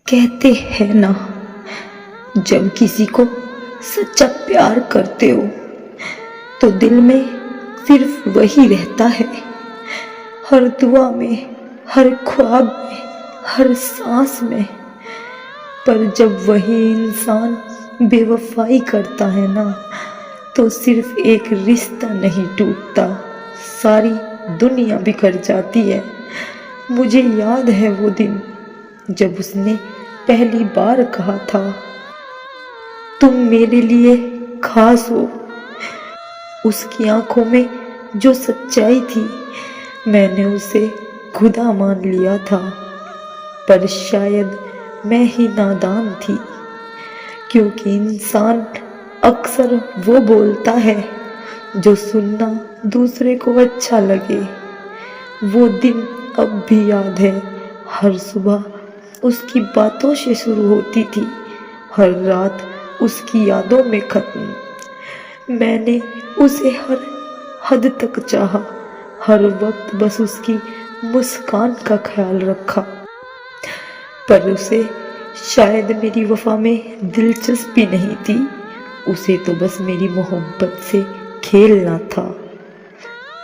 کہتے ہیں نا، جب کسی کو سچا پیار کرتے ہو تو دل میں صرف وہی رہتا ہے، ہر دعا میں، ہر خواب میں، ہر سانس میں۔ پر جب وہی انسان بے وفائی کرتا ہے نا، تو صرف ایک رشتہ نہیں ٹوٹتا، ساری دنیا بکھر جاتی ہے۔ مجھے یاد ہے وہ دن جب اس نے پہلی بار کہا تھا، تم میرے لیے خاص ہو۔ اس کی آنکھوں میں جو سچائی تھی، میں نے اسے خدا مان لیا تھا۔ پر شاید میں ہی نادان تھی، کیونکہ انسان اکثر وہ بولتا ہے جو سننا دوسرے کو اچھا لگے۔ وہ دن اب بھی یاد ہے، ہر صبح اس کی باتوں سے شروع ہوتی تھی، ہر رات اس کی یادوں میں ختم۔ میں نے اسے ہر حد تک چاہا، ہر وقت بس اس کی مسکان کا خیال رکھا۔ پر اسے شاید میری وفا میں دلچسپی نہیں تھی، اسے تو بس میری محبت سے کھیلنا تھا۔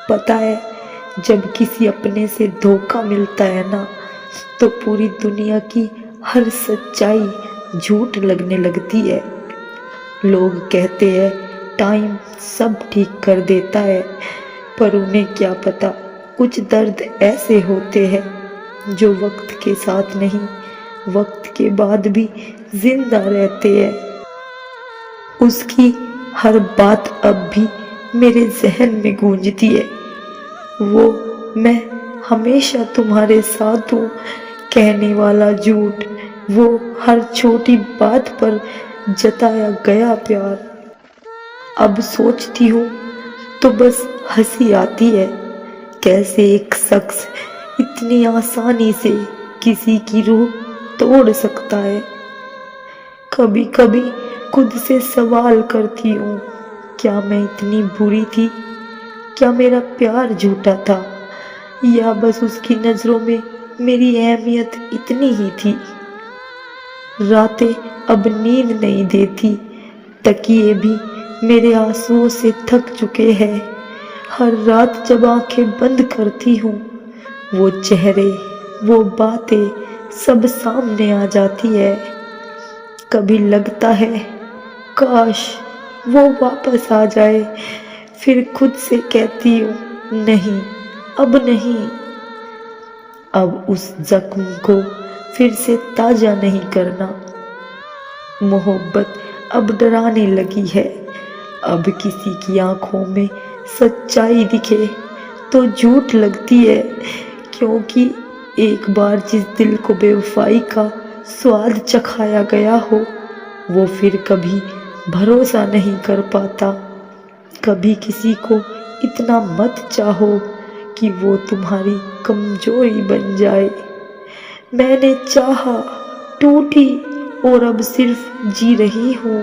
پتہ ہے، جب کسی اپنے سے دھوکہ ملتا ہے نا، تو پوری دنیا کی ہر سچائی جھوٹ لگنے لگتی ہے۔ لوگ کہتے ہیں ٹائم سب ٹھیک کر دیتا ہے، پر انہیں کیا پتا کچھ درد ایسے ہوتے ہیں جو وقت کے ساتھ نہیں، وقت کے بعد بھی زندہ رہتے ہیں۔ اس کی ہر بات اب بھی میرے ذہن میں گونجتی ہے، وہ میں ہمیشہ تمہارے ساتھ ہوں کہنے والا جھوٹ، وہ ہر چھوٹی بات پر جتایا گیا پیار۔ اب سوچتی ہوں تو بس ہنسی آتی ہے، کیسے ایک شخص اتنی آسانی سے کسی کی روح توڑ سکتا ہے۔ کبھی کبھی خود سے سوال کرتی ہوں، کیا میں اتنی بری تھی؟ کیا میرا پیار جھوٹا تھا؟ یا بس اس کی نظروں میں میری اہمیت اتنی ہی تھی؟ راتیں اب نیند نہیں دیتی، تکیے بھی میرے آنسوؤں سے تھک چکے ہیں۔ ہر رات جب آنکھیں بند کرتی ہوں، وہ چہرے، وہ باتیں سب سامنے آ جاتی ہے۔ کبھی لگتا ہے کاش وہ واپس آ جائے، پھر خود سے کہتی ہوں نہیں، اب نہیں۔ اب اس زخم کو پھر سے تازہ نہیں کرنا۔ محبت اب ڈرانے لگی ہے، اب کسی کی آنکھوں میں سچائی دکھے تو جھوٹ لگتی ہے، کیونکہ ایک بار جس دل کو بے وفائی کا سواد چکھایا گیا ہو، وہ پھر کبھی بھروسہ نہیں کر پاتا۔ کبھی کسی کو اتنا مت چاہو کہ وہ تمہاری کمزوری بن جائے۔ میں نے چاہا، ٹوٹی، اور اب صرف جی رہی ہوں۔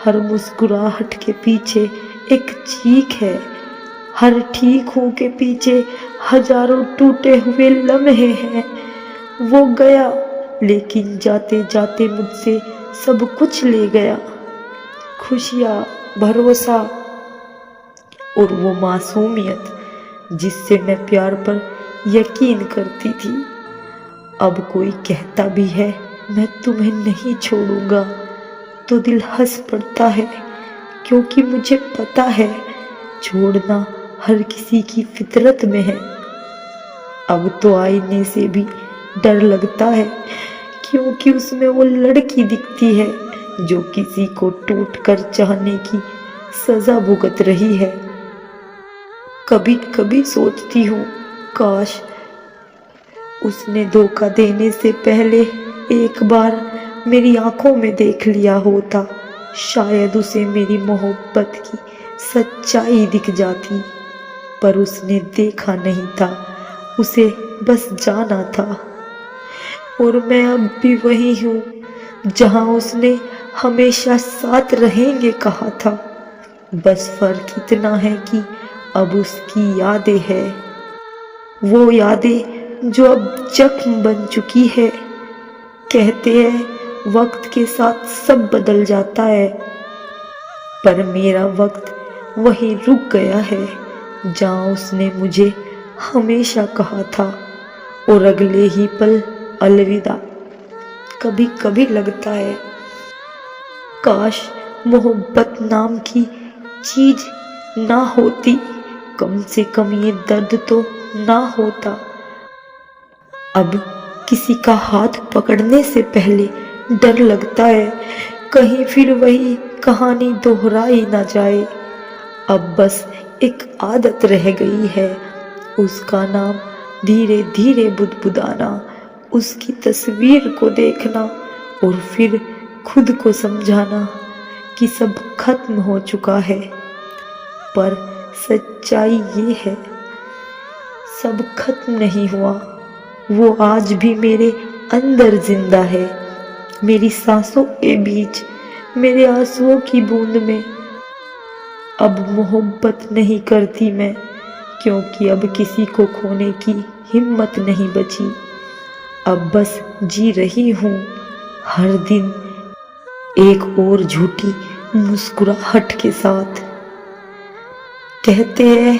ہر مسکراہٹ کے پیچھے ایک چیخ ہے، ہر ٹھیک ہوں کے پیچھے ہزاروں ٹوٹے ہوئے لمحے ہیں۔ وہ گیا، لیکن جاتے جاتے مجھ سے سب کچھ لے گیا، خوشیاں، بھروسہ، اور وہ معصومیت جس سے میں پیار پر یقین کرتی تھی۔ اب کوئی کہتا بھی ہے میں تمہیں نہیں چھوڑوں گا تو دل ہنس پڑتا ہے، کیونکہ مجھے پتا ہے چھوڑنا ہر کسی کی فطرت میں ہے۔ اب تو آئینے سے بھی ڈر لگتا ہے، کیونکہ اس میں وہ لڑکی دکھتی ہے جو کسی کو ٹوٹ کر چاہنے کی سزا بھگت رہی ہے۔ کبھی کبھی سوچتی ہوں کاش اس نے دھوکہ دینے سے پہلے ایک بار میری آنکھوں میں دیکھ لیا ہوتا، شاید اسے میری محبت کی سچائی دکھ جاتی۔ پر اس نے دیکھا نہیں تھا، اسے بس جانا تھا۔ اور میں اب بھی وہی ہوں جہاں اس نے ہمیشہ ساتھ رہیں گے کہا تھا، بس فرق اتنا ہے کہ اب اس کی یادیں ہیں، وہ یادیں جو اب زخم بن چکی ہے۔ کہتے ہیں وقت کے ساتھ سب بدل جاتا ہے، پر میرا وقت وہیں رک گیا ہے جہاں اس نے مجھے ہمیشہ کہا تھا، اور اگلے ہی پل الوداع۔ کبھی کبھی لگتا ہے کاش محبت نام کی چیز نہ ہوتی، کم سے کم یہ درد تو نہ ہوتا۔ اب کسی کا ہاتھ پکڑنے سے پہلے ڈر لگتا ہے کہیں پھر وہی کہانی دہرائی نہ جائے۔ اب بس ایک عادت رہ گئی ہے، اس کا نام دھیرے دھیرے بدبدانا، اس کی تصویر کو دیکھنا اور پھر خود کو سمجھانا کہ سب ختم ہو چکا ہے۔ پر سچائی یہ ہے سب ختم نہیں ہوا، وہ آج بھی میرے اندر زندہ ہے، میری سانسوں کے بیچ، میرے آنسوؤں کی بوند میں۔ اب محبت نہیں کرتی میں، کیونکہ اب کسی کو کھونے کی ہمت نہیں بچی۔ اب بس جی رہی ہوں ہر دن ایک اور جھوٹی مسکراہٹ کے ساتھ۔ کہتے ہیں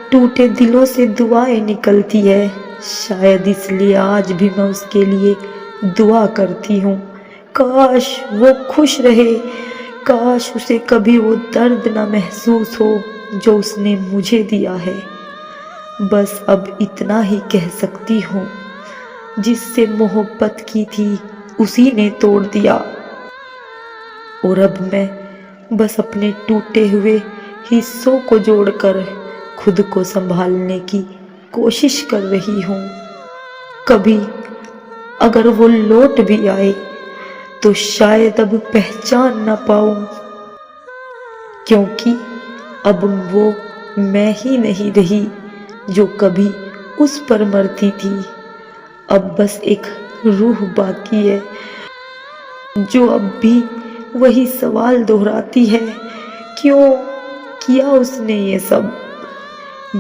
ٹوٹے دلوں سے دعائیں نکلتی ہے، شاید اس لیے آج بھی میں اس کے لیے دعا کرتی ہوں۔ کاش وہ خوش رہے، کاش اسے کبھی وہ درد نہ محسوس ہو جو اس نے مجھے دیا ہے۔ بس اب اتنا ہی کہہ سکتی ہوں، جس سے محبت کی تھی اسی نے توڑ دیا، اور اب میں بس اپنے ٹوٹے ہوئے حصوں کو جوڑ کر خود کو سنبھالنے کی کوشش کر رہی ہوں۔ کبھی اگر وہ لوٹ بھی آئے تو شاید اب پہچان نہ پاؤں، کیونکہ اب وہ میں ہی نہیں رہی جو کبھی اس پر مرتی تھی۔ اب بس ایک روح باقی ہے جو اب بھی وہی سوال دہراتی ہے، کیوں کیا اس نے یہ سب؟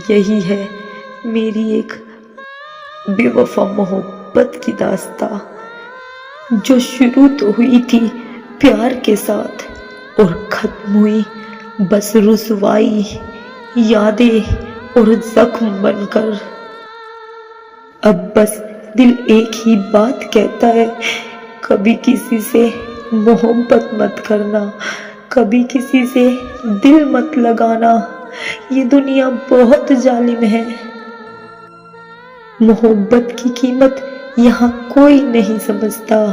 یہی ہے میری ایک بے وفا محبت کی داستاں، جو شروع تو ہوئی تھی پیار کے ساتھ اور ختم ہوئی بس رسوائی، یادیں اور زخم بن کر۔ اب بس دل ایک ہی بات کہتا ہے، کبھی کسی سے محبت مت کرنا، کبھی کسی سے دل مت لگانا، یہ دنیا بہت ظالم ہے۔ محبت کی قیمت یہاں کوئی نہیں سمجھتا۔